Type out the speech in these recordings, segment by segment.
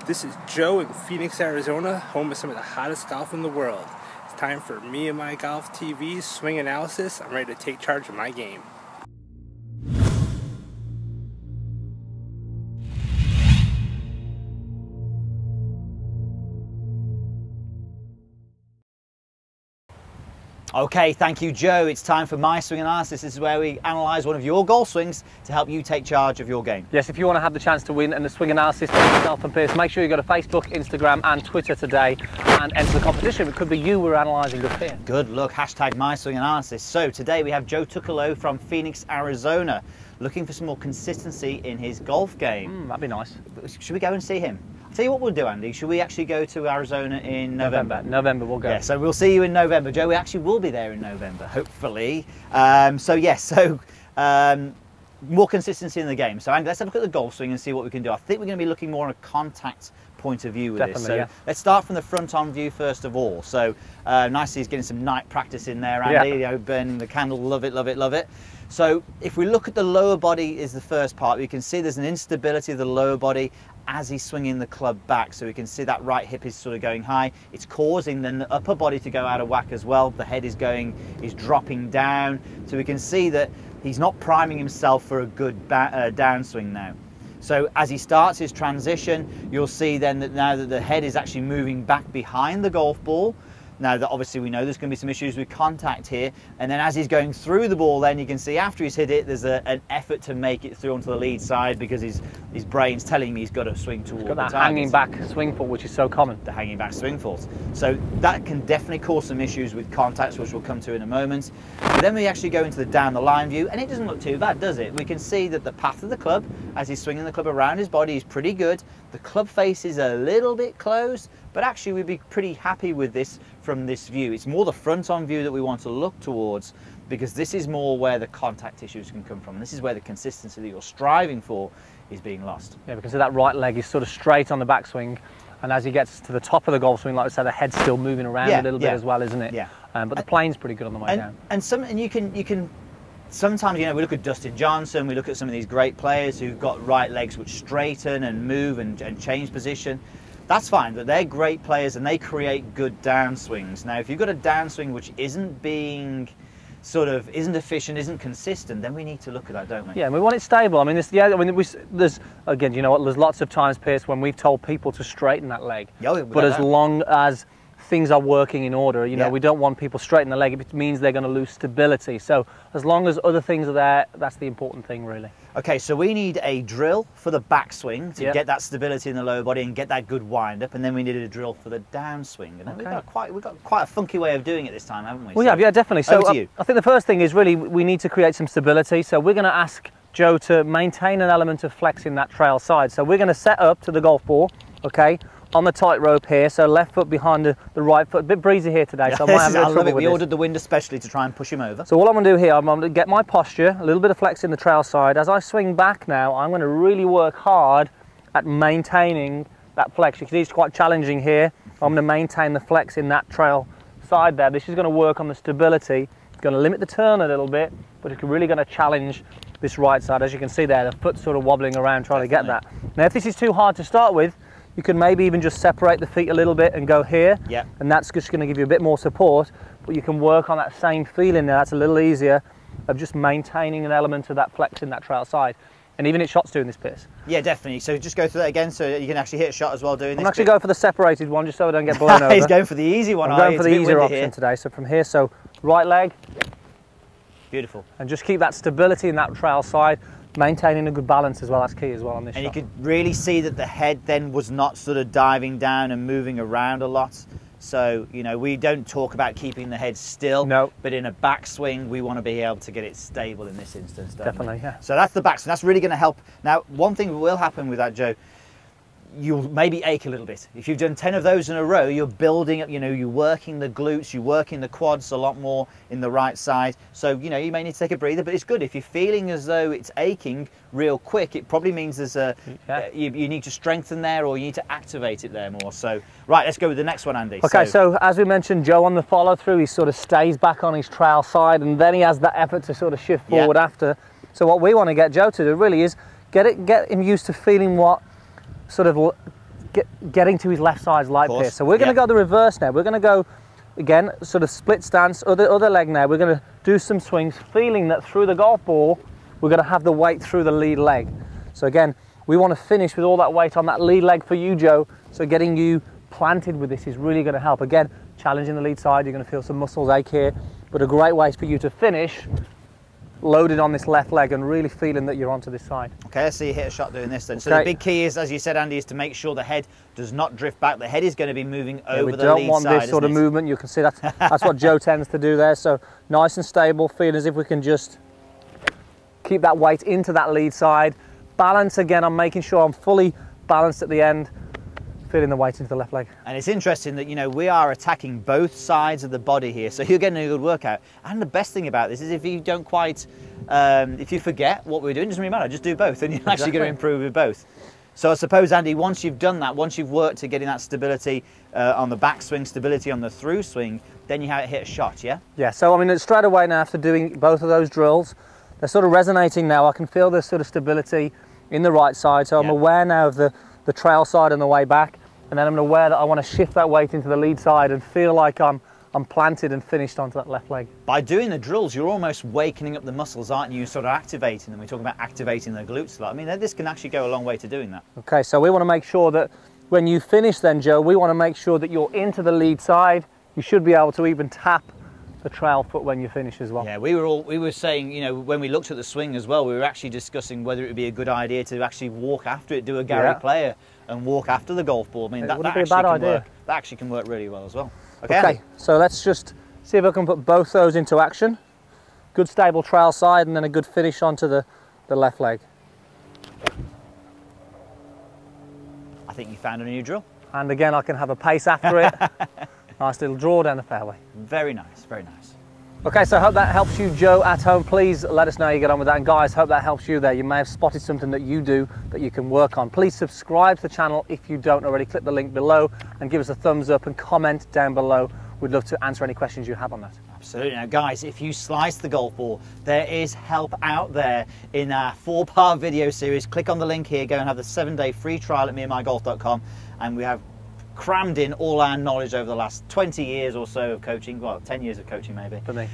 This is Joe in Phoenix, Arizona, home of some of the hottest golf in the world. It's time for me and my golf TV's swing analysis. I'm ready to take charge of my game. Okay, thank you, Joe. It's time for my swing analysis. This is where we analyse one of your golf swings to help you take charge of your game. Yes, if you want to have the chance to win and the swing analysis for yourself and Pierce, make sure you go to Facebook, Instagram and Twitter today and enter the competition. It could be you we're analysing good here. Good luck, hashtag my swing analysis. So today we have Joe Tuccolo from Phoenix, Arizona, looking for some more consistency in his golf game. That'd be nice. Should we go and see him? I'll tell you what we'll do, Andy. Should we actually go to Arizona in November? November, we'll go. Yeah, so we'll see you in November. Joe, we actually will be there in November, hopefully. More consistency in the game. So Andy, let's have a look at the golf swing and see what we can do. I think we're going to be looking more on a contact point of view with this. So let's start from the front-on view first of all. So nicely, he's getting some night practice in there, Andy. You know, burning the candle, love it, love it, love it. So if we look at the lower body is the first part, we can see there's an instability of the lower body as he's swinging the club back. So we can see that right hip is sort of going high. It's causing then the upper body to go out of whack as well. The head is dropping down. So we can see that he's not priming himself for a good downswing now. So as he starts his transition, you'll see then that now that the head is actually moving back behind the golf ball. Now that obviously we know there's going to be some issues with contact here, and then as he's going through the ball, then you can see after he's hit it, there's an effort to make it through onto the lead side because his brain's telling me he's got to swing toward the target. Hanging back swing fault, which is so common. The hanging back swing fault. So that can definitely cause some issues with contacts, which we'll come to in a moment. But then we actually go into the down the line view, and it doesn't look too bad, does it? We can see that the path of the club, as he's swinging the club around his body, is pretty good. The club face is a little bit closed, but actually we'd be pretty happy with this from this view. It's more the front-on view that we want to look towards, because this is more where the contact issues can come from. This is where the consistency that you're striving for is being lost. Yeah, because that right leg is sort of straight on the backswing, and as he gets to the top of the golf swing, like I said, the head's still moving around a little bit as well, isn't it? Yeah. But the plane's pretty good on the way down. And you can sometimes, you know, we look at Dustin Johnson, we look at some of these great players who've got right legs which straighten and move and change position. That's fine, but they're great players and they create good downswings. Now, if you've got a downswing which isn't efficient, isn't consistent, then we need to look at that, don't we? Yeah, and we want it stable. I mean, there's again, you know what? There's lots of times, Pierce, when we've told people to straighten that leg. But as long as things are working in order, you know, we don't want people straighten the leg. It means they're going to lose stability. So as long as other things are there, that's the important thing, really. Okay, so we need a drill for the backswing to get that stability in the lower body and get that good wind up, and then we needed a drill for the downswing. And we've got quite a funky way of doing it this time, haven't we? Well, yeah, definitely. So I think the first thing is really we need to create some stability. So we're going to ask Joe to maintain an element of flex in that trail side. So we're going to set up to the golf ball, okay, on the tightrope here, so left foot behind the right foot. A bit breezy here today, so I might have a bit of trouble with We ordered the wind especially to try and push him over. So what I'm going to do here, I'm going to get my posture, a little bit of flex in the trail side. As I swing back now, I'm going to really work hard at maintaining that flex. You can see it's quite challenging here. I'm going to maintain the flex in that trail side there. This is going to work on the stability. It's going to limit the turn a little bit, but it's really going to challenge this right side. As you can see there, the foot's sort of wobbling around trying to get that. Now, if this is too hard to start with, you can maybe even just separate the feet a little bit and go here, and that's just going to give you a bit more support, but you can work on that same feeling there. That's a little easier of just maintaining an element of that flex in that trail side. And even hit shots doing this, Pierce. Yeah, definitely. So just go through that again so you can actually hit a shot as well doing this. I'm actually going for the separated one just so I don't get blown over. He's going for the easy one. I'm going for the easier option today. So from here, so right leg. Beautiful. And just keep that stability in that trail side. Maintaining a good balance as well, that's key as well on this shot. And you could really see that the head then was not sort of diving down and moving around a lot. So, you know, we don't talk about keeping the head still, but in a backswing, we want to be able to get it stable in this instance, don't we? Yeah. So that's the backswing. That's really going to help. Now, one thing will happen with that, Joe, you'll maybe ache a little bit. If you've done 10 of those in a row, you're building up, you know, you're working the glutes, you're working the quads a lot more in the right side. So, you know, you may need to take a breather, but it's good. If you're feeling as though it's aching real quick, it probably means there's you need to strengthen there, or you need to activate it there more. So, right, let's go with the next one, Andy. Okay, so as we mentioned, Joe on the follow through, he sort of stays back on his trail side, and then he has that effort to sort of shift forward after. So what we want to get Joe to do really is get him used to feeling what sort of getting to his left side's light pierce. So we're going to go the reverse now. We're going to go, again, sort of split stance, other leg now. We're going to do some swings, feeling that through the golf ball, we're going to have the weight through the lead leg. So again, we want to finish with all that weight on that lead leg for you, Joe. So getting you planted with this is really going to help. Again, challenging the lead side, you're going to feel some muscles ache here, but a great way for you to finish loaded on this left leg and really feeling that you're onto this side. Okay, let's see you hit a shot doing this then. So the big key is, as you said, Andy, is to make sure the head does not drift back. The head is going to be moving over the lead side. We don't want this sort of movement. You can see that's what Joe tends to do there. So nice and stable, feeling as if we can just keep that weight into that lead side. Balance again, I'm making sure I'm fully balanced at the end. Feeling the weight into the left leg. And it's interesting that, you know, we are attacking both sides of the body here, so you're getting a good workout. And the best thing about this is if you don't quite, if you forget what we're doing, it doesn't really matter, just do both and you're actually going to improve with both. So I suppose, Andy, once you've done that, once you've worked to getting that stability on the backswing, stability on the through swing, then you hit a shot, yeah? Yeah, so I mean, straight away now after doing both of those drills, they're sort of resonating now. I can feel the sort of stability in the right side, so I'm aware now of the trail side on the way back. And then I'm aware that I want to shift that weight into the lead side and feel like I'm planted and finished onto that left leg. By doing the drills, you're almost wakening up the muscles, aren't you? Sort of activating them. We're talking about activating the glutes a lot. I mean, this can actually go a long way to doing that. Okay, so we want to make sure that when you finish then, Joe, we want to make sure that you're into the lead side. You should be able to even tap the trail foot when you finish as well. Yeah, we were saying, you know, when we looked at the swing as well, we were actually discussing whether it would be a good idea to actually walk after it, do a Gary Player and walk after the golf ball. I mean, that actually can work really well as well. Okay, so let's just see if I can put both those into action. Good stable trail side and then a good finish onto the left leg. I think you found a new drill. And again, I can have a pace after it. Nice little draw down the fairway. Very nice, very nice. Okay, so I hope that helps you, Joe, at home. Please let us know how you get on with that. And guys, hope that helps you there. You may have spotted something that you do that you can work on. Please subscribe to the channel if you don't already. Click the link below and give us a thumbs up and comment down below. We'd love to answer any questions you have on that. Absolutely. Now, guys, if you slice the golf ball, there is help out there in our 4-part video series. Click on the link here. Go and have the 7-day free trial at meandmygolf.com. And we have crammed in all our knowledge over the last 20 years or so of coaching, well, 10 years of coaching maybe, for me,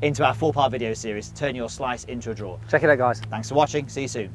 into our 4-part video series, Turn Your Slice into a Draw. Check it out, guys. Thanks for watching. See you soon.